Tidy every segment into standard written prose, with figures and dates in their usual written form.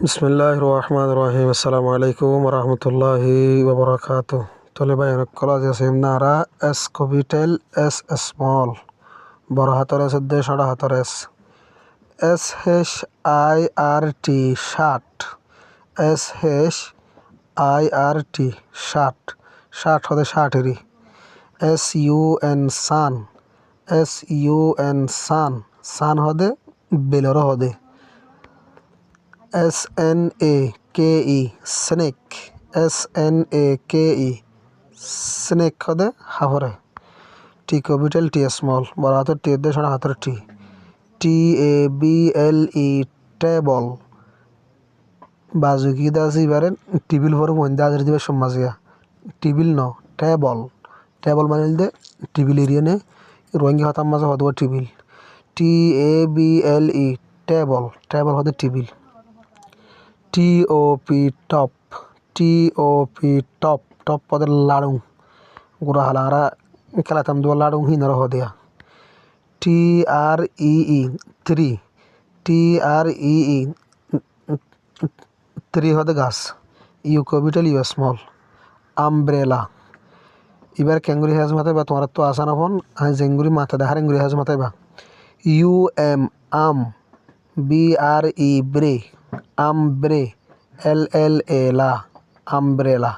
বিসমিল্লাহির রহমানির রহিম। আসসালামু আলাইকুম ওয়া রাহমাতুল্লাহি ওয়া বারাকাতুহু। তলেবাই কলেজ আছে নারা এস কবিটেল এস স্মল বড় হাতের এস দিয়ে সাড়া হাতের S S H I R T shirt S H I R T shirt shirt হতে শার্টেরই S U N sun S U N sun sun হদে বেলর হদে S N A K E snake S N A K E snake হদে হাফরে টি কবিটেল টি small বড় হাতের টি দিয়ে সাড়া হাতের টি টি A B L E table বাজুকি দাসি বারেন টিবিল পরে মহিন্দা আজের দিবে সমাজিয়া টিবিল ন টেবল টেবল মানে দে টিবিল এরিয়া নে রোহিঙ্গি হতাম মাঝে হদব table T A B L E table table হদে table T O P top T O P top top পদের লাড়ু গুড়া হালারা খেলাতাম দোয়া লাড়ু হিনার হদিয়া টি আর ই থ্রি টি আর ই থ্রি হদে গাছ ইউ কবিটেল ইউ স্মল আমব্রেলা এবার ক্যাঙ্গুরি হাজ মাথায় বা তোমার তো আসা না ফোন জেঙ্গুরি মাথা দেখার এঙ্গুরি হাজ মাথায় বা ইউ এম আম বি আর ই ব্রে আমব্রে এল এল এ লা আমব্রেলা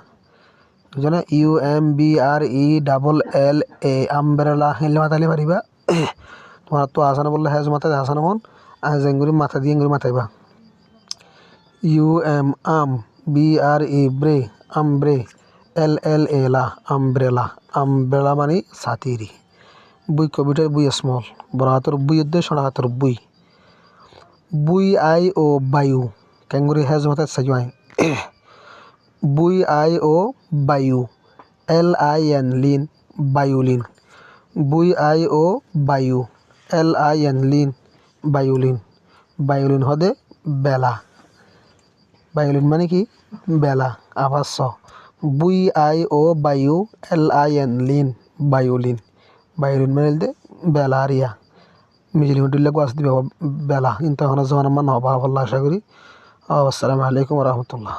বুঝলে ইউ এম বি আর ই ডাবল এল এ আমব্রেলা হেলে মাথালে পারিবা তোমার তো আসা না বললে হাজ মাথায় আসা না ফোন জেঙ্গুরি মাথা দিয়ে এঙ্গুরি মাথায় বা ইউ এম আম বি আর ই ব্রে আমব্রে এল এল এ লা আমব্রেলা আমব্রেলা মানে ছাতিরি বুই কবিটার বুই স্মল বড় হাতের বুই দিয়ে ছোট হাতের বুই বুই আই ও বায়ু ক্যাঙ্গুরি হেজ মাথায় সাজুয়াই বুই I O vio L I N lin violin V I O vio L I N lin violin violin হদে বেলা বায়ুলিন মানে কি বেলা আবাস বুই I O vio L I N lin violin বায়ুলিন মানে দে বেলা আরিয়া মিজিলি হুডিল্লা গাছ দিবে বেলা কিন্তু এখন জমানার মান হবা আল্লাহ আশা করি। আসসালামু আলাইকুম রহমতুল্লাহ।